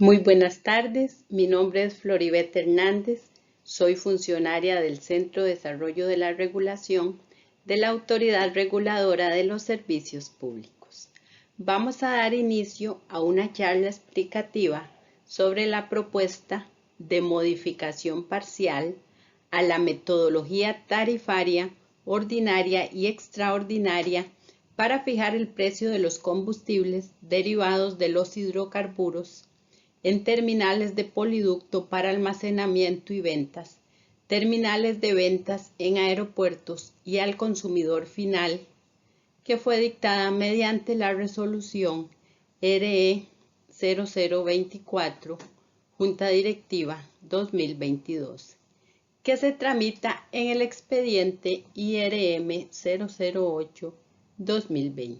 Muy buenas tardes, mi nombre es Floribet Hernández, soy funcionaria del Centro de Desarrollo de la Regulación de la Autoridad Reguladora de los Servicios Públicos. Vamos a dar inicio a una charla explicativa sobre la propuesta de modificación parcial a la metodología tarifaria ordinaria y extraordinaria para fijar el precio de los combustibles derivados de los hidrocarburos en terminales de poliducto para almacenamiento y ventas, terminales de ventas en aeropuertos y al consumidor final, que fue dictada mediante la resolución RE 0024, Junta Directiva 2022, que se tramita en el expediente IRM 008-2020.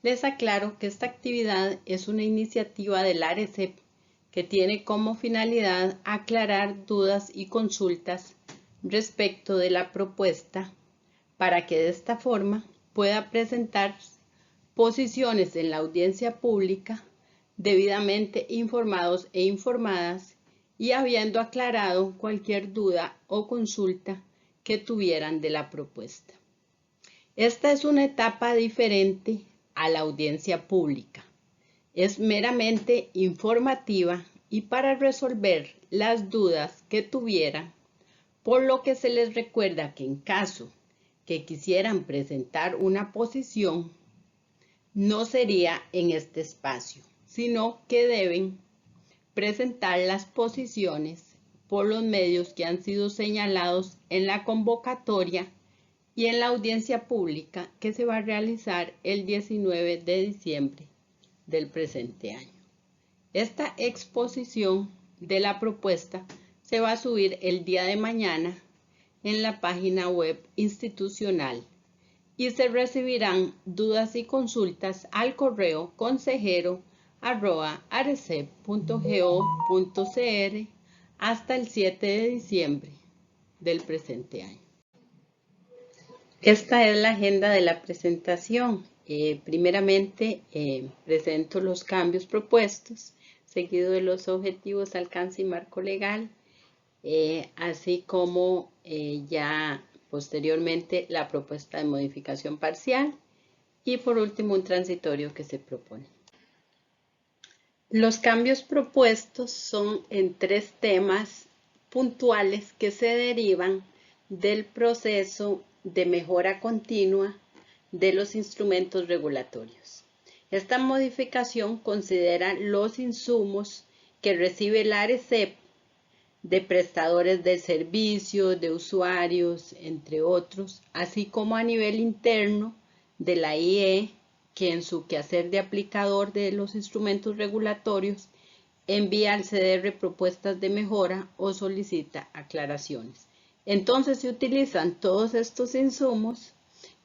Les aclaro que esta actividad es una iniciativa del ARECEP que tiene como finalidad aclarar dudas y consultas respecto de la propuesta para que de esta forma pueda presentar posiciones en la audiencia pública debidamente informados e informadas y habiendo aclarado cualquier duda o consulta que tuvieran de la propuesta. Esta es una etapa diferente a la audiencia pública. Es meramente informativa y para resolver las dudas que tuvieran, por lo que se les recuerda que en caso que quisieran presentar una posición, no sería en este espacio, sino que deben presentar las posiciones por los medios que han sido señalados en la convocatoria y en la audiencia pública que se va a realizar el 19 de diciembre del presente año. Esta exposición de la propuesta se va a subir el día de mañana en la página web institucional y se recibirán dudas y consultas al correo consejero@arecep.go.cr hasta el 7 de diciembre del presente año. Esta es la agenda de la presentación. Primeramente, presento los cambios propuestos, seguido de los objetivos, alcance y marco legal, así como ya posteriormente la propuesta de modificación parcial y por último un transitorio que se propone. Los cambios propuestos son en 3 temas puntuales que se derivan del proceso de mejora continua de los instrumentos regulatorios. Esta modificación considera los insumos que recibe el ARECEP de prestadores de servicios, de usuarios, entre otros, así como a nivel interno de la IE, que en su quehacer de aplicador de los instrumentos regulatorios envía al CDR propuestas de mejora o solicita aclaraciones. Entonces se utilizan todos estos insumos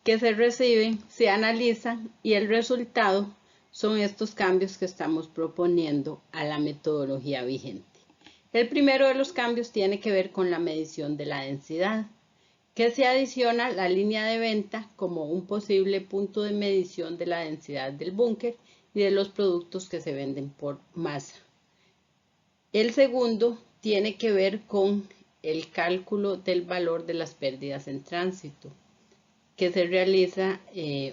que se reciben, se analizan y el resultado son estos cambios que estamos proponiendo a la metodología vigente. El primero de los cambios tiene que ver con la medición de la densidad, que se adiciona la línea de venta como un posible punto de medición de la densidad del búnker y de los productos que se venden por masa. El segundo tiene que ver con el cálculo del valor de las pérdidas en tránsito, que se realiza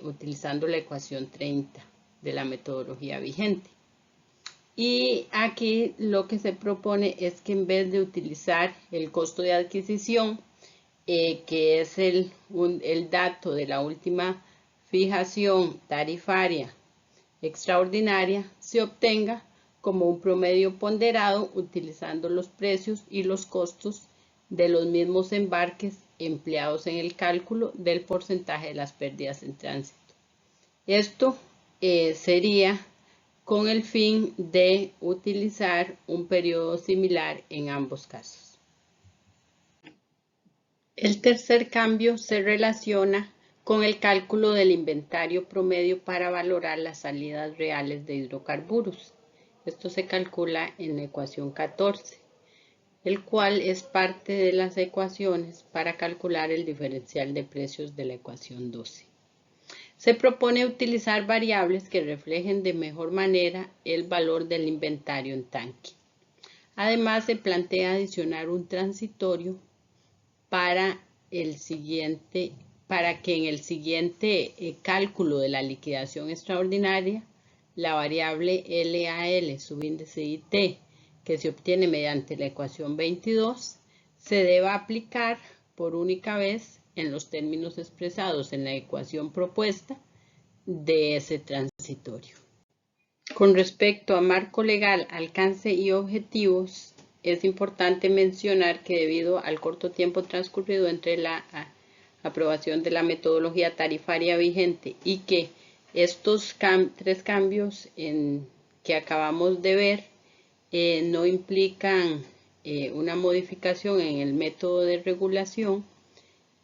utilizando la ecuación 30 de la metodología vigente. Y aquí lo que se propone es que en vez de utilizar el costo de adquisición, que es el dato de la última fijación tarifaria extraordinaria, se obtenga como un promedio ponderado utilizando los precios y los costos de los mismos embarques empleados en el cálculo del porcentaje de las pérdidas en tránsito. Esto sería con el fin de utilizar un periodo similar en ambos casos. El tercer cambio se relaciona con el cálculo del inventario promedio para valorar las salidas reales de hidrocarburos. Esto se calcula en la ecuación 14, el cual es parte de las ecuaciones para calcular el diferencial de precios de la ecuación 12. Se propone utilizar variables que reflejen de mejor manera el valor del inventario en tanque. Además, se plantea adicionar un transitorio para que en el siguiente cálculo de la liquidación extraordinaria, la variable LAL, subíndice IT, que se obtiene mediante la ecuación 22, se deba aplicar por única vez en los términos expresados en la ecuación propuesta de ese transitorio. Con respecto a marco legal, alcance y objetivos, es importante mencionar que debido al corto tiempo transcurrido entre la aprobación de la metodología tarifaria vigente y que estos tres cambios que acabamos de ver no implican una modificación en el método de regulación,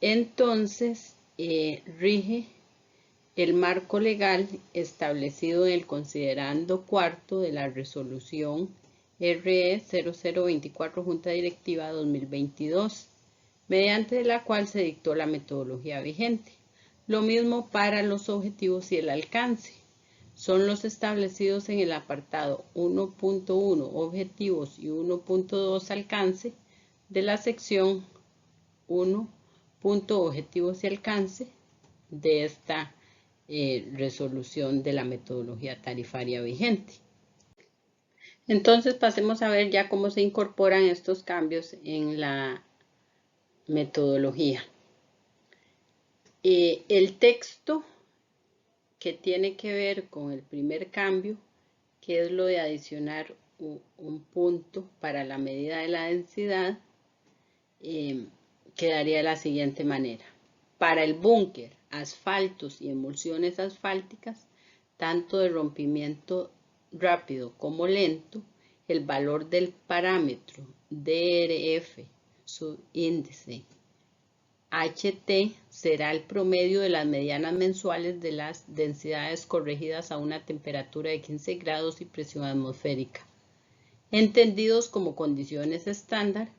entonces rige el marco legal establecido en el considerando cuarto de la resolución RE 0024 Junta Directiva 2022, mediante la cual se dictó la metodología vigente. Lo mismo para los objetivos y el alcance. Son los establecidos en el apartado 1.1 objetivos y 1.2 alcance de la sección 1. Objetivos y alcance de esta resolución de la metodología tarifaria vigente. Entonces pasemos a ver ya cómo se incorporan estos cambios en la metodología. El texto que tiene que ver con el primer cambio, que es lo de adicionar un punto para la medida de la densidad, quedaría de la siguiente manera. Para el búnker, asfaltos y emulsiones asfálticas, tanto de rompimiento rápido como lento, el valor del parámetro DRF, su índice HT, será el promedio de las medianas mensuales de las densidades corregidas a una temperatura de 15 grados y presión atmosférica, entendidos como condiciones estándar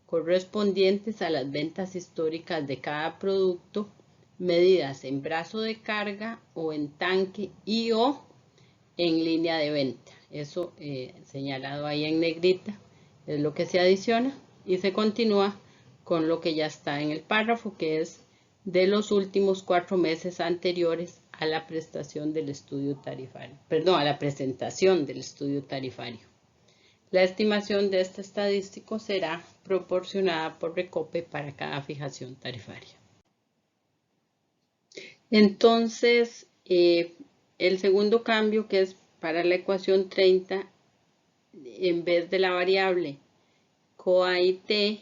correspondientes a las ventas históricas de cada producto, medidas en brazo de carga o en tanque y o en línea de venta. Eso señalado ahí en negrita es lo que se adiciona y se continúa con lo que ya está en el párrafo, que es de los últimos 4 meses anteriores a la prestación del estudio tarifario, a la presentación del estudio tarifario. La estimación de este estadístico será proporcionada por Recope para cada fijación tarifaria. Entonces, el segundo cambio, que es para la ecuación 30, en vez de la variable COA-IT,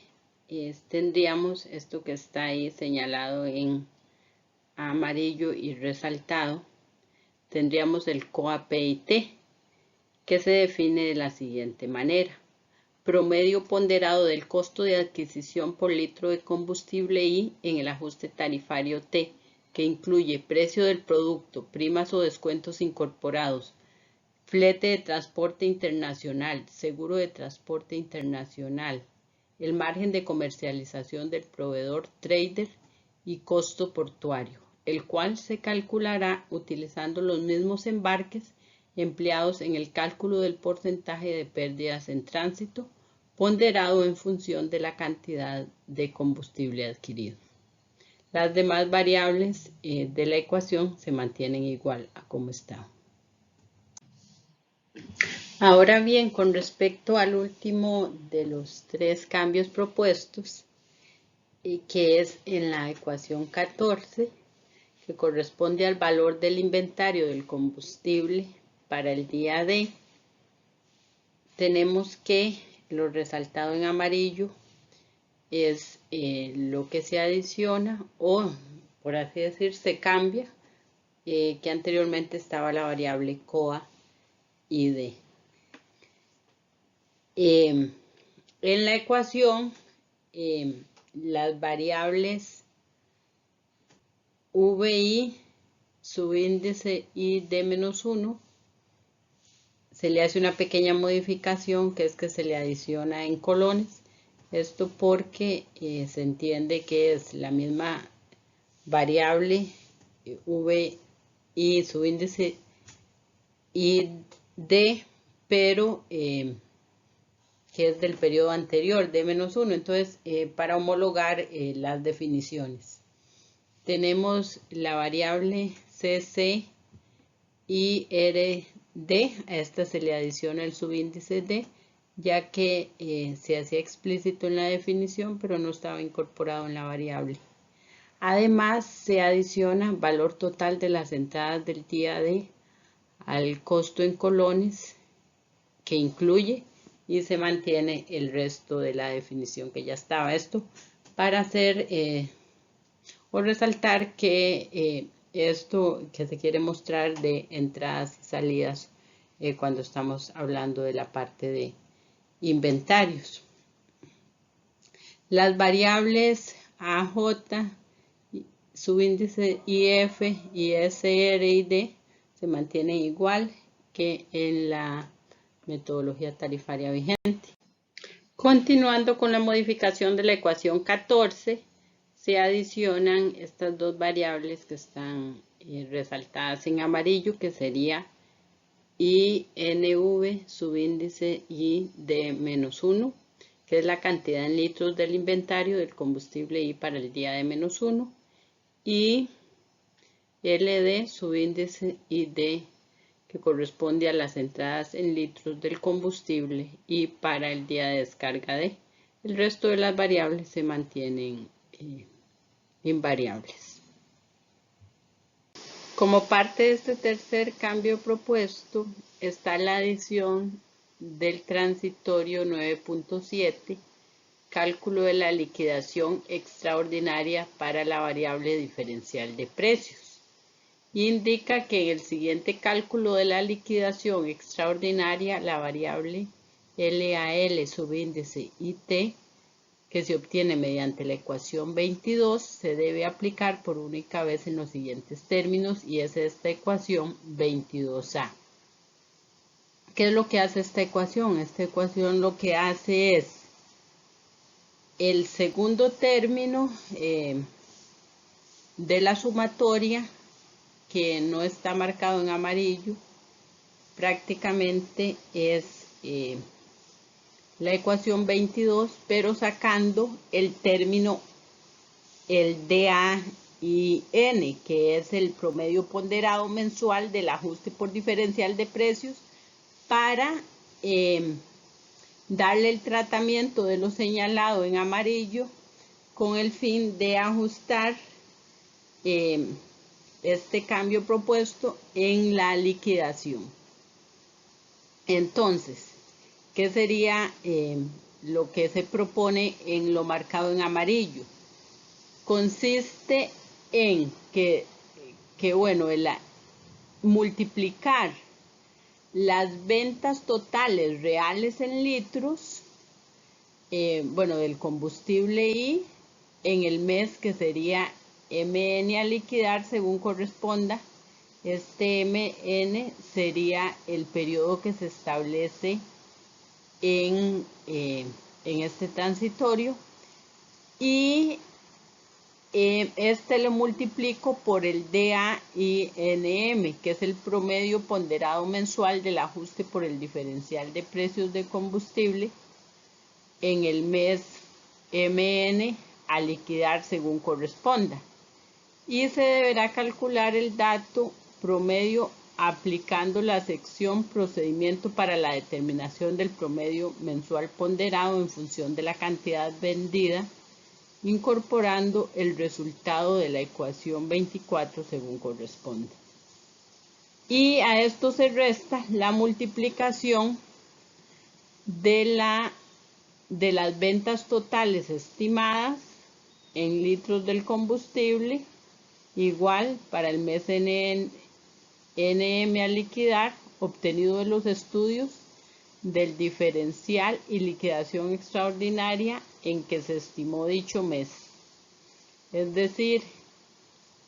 tendríamos esto que está ahí señalado en amarillo y resaltado. Tendríamos el COA-PIT, que se define de la siguiente manera: promedio ponderado del costo de adquisición por litro de combustible I en el ajuste tarifario T, que incluye precio del producto, primas o descuentos incorporados, flete de transporte internacional, seguro de transporte internacional, el margen de comercialización del proveedor trader y costo portuario, el cual se calculará utilizando los mismos embarques empleados en el cálculo del porcentaje de pérdidas en tránsito, ponderado en función de la cantidad de combustible adquirido. Las demás variables de la ecuación se mantienen igual a como está. Ahora bien, con respecto al último de los 3 cambios propuestos, que es en la ecuación 14, que corresponde al valor del inventario del combustible para el día D, tenemos que lo resaltado en amarillo es lo que se adiciona o, por así decir, se cambia, que anteriormente estaba la variable COA y D. En la ecuación, las variables VI, subíndice y D-1, se le hace una pequeña modificación, que es que se le adiciona en colones. Esto porque se entiende que es la misma variable V y subíndice ID, pero que es del periodo anterior, D-1. Entonces, para homologar las definiciones, tenemos la variable CC y RD. A esta se le adiciona el subíndice D, ya que se hacía explícito en la definición, pero no estaba incorporado en la variable. Además, se adiciona valor total de las entradas del día D al costo en colones que incluye, y se mantiene el resto de la definición que ya estaba. Esto para hacer o resaltar que esto que se quiere mostrar de entradas y salidas cuando estamos hablando de la parte de inventarios. Las variables AJ, subíndice IF, ISR y D se mantienen igual que en la metodología tarifaria vigente. Continuando con la modificación de la ecuación 14, se adicionan estas dos variables que están resaltadas en amarillo, que sería INV subíndice I de -1, que es la cantidad en litros del inventario del combustible I para el día de -1, y LD subíndice ID, que corresponde a las entradas en litros del combustible y para el día de descarga D. El resto de las variables se mantienen invariables. Como parte de este tercer cambio propuesto está la adición del transitorio 9.7, cálculo de la liquidación extraordinaria para la variable diferencial de precios. Indica que en el siguiente cálculo de la liquidación extraordinaria, la variable LAL subíndice IT, que se obtiene mediante la ecuación 22, se debe aplicar por única vez en los siguientes términos, y es esta ecuación 22A. ¿Qué es lo que hace esta ecuación? Esta ecuación lo que hace es el segundo término de la sumatoria, que no está marcado en amarillo, prácticamente es la ecuación 22, pero sacando el término, el DA y N, que es el promedio ponderado mensual del ajuste por diferencial de precios, para darle el tratamiento de lo señalado en amarillo con el fin de ajustar este cambio propuesto en la liquidación. Entonces, ¿qué sería lo que se propone en lo marcado en amarillo? Consiste en multiplicar las ventas totales reales en litros, del combustible I, en el mes, que sería MN a liquidar según corresponda. Este MN sería el periodo que se establece en este transitorio, y este lo multiplico por el DAINM, que es el promedio ponderado mensual del ajuste por el diferencial de precios de combustible en el mes MN a liquidar según corresponda. Y se deberá calcular el dato promedio aplicando la sección procedimiento para la determinación del promedio mensual ponderado en función de la cantidad vendida, incorporando el resultado de la ecuación 24 según corresponde. Y a esto se resta la multiplicación de las ventas totales estimadas en litros del combustible, igual para el mes NM a liquidar, obtenido de los estudios del diferencial y liquidación extraordinaria en que se estimó dicho mes. Es decir,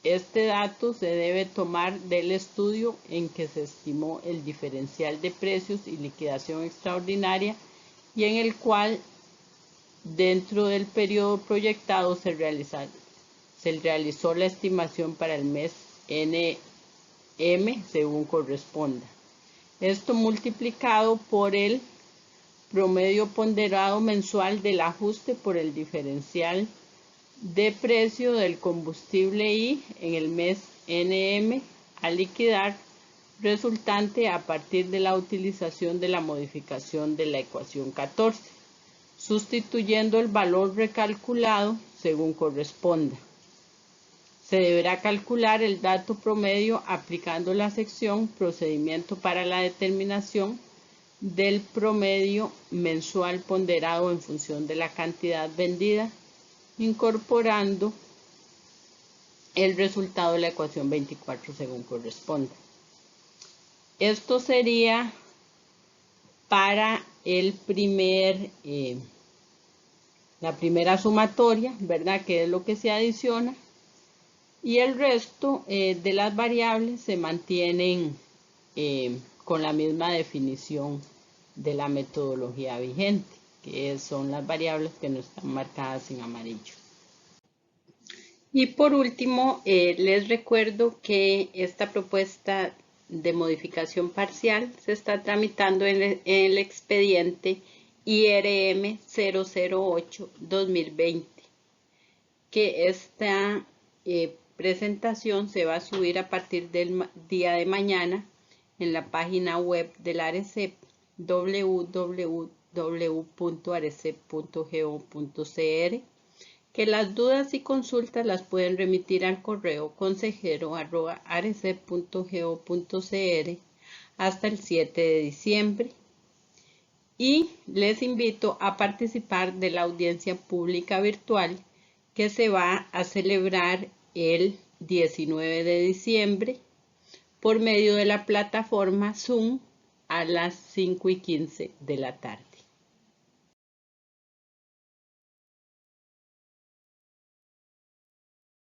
este dato se debe tomar del estudio en que se estimó el diferencial de precios y liquidación extraordinaria, y en el cual, dentro del periodo proyectado, se realizó la estimación para el mes M según corresponda. Esto multiplicado por el promedio ponderado mensual del ajuste por el diferencial de precio del combustible I en el mes NM a liquidar, resultante a partir de la utilización de la modificación de la ecuación 14, sustituyendo el valor recalculado según corresponda. Se deberá calcular el dato promedio aplicando la sección Procedimiento para la determinación del promedio mensual ponderado en función de la cantidad vendida, incorporando el resultado de la ecuación 24 según corresponda. Esto sería para la primera sumatoria, ¿verdad? Que es lo que se adiciona. Y el resto de las variables se mantienen con la misma definición de la metodología vigente, que son las variables que no están marcadas en amarillo. Y por último, les recuerdo que esta propuesta de modificación parcial se está tramitando en el expediente IRM 008-2020, que esta presentación se va a subir a partir del día de mañana en la página web del ARECEP, www.arecep.go.cr, que las dudas y consultas las pueden remitir al correo consejero@arecep.go.cr hasta el 7 de diciembre. Y les invito a participar de la audiencia pública virtual que se va a celebrar el 19 de diciembre por medio de la plataforma Zoom a las 5:15 de la tarde.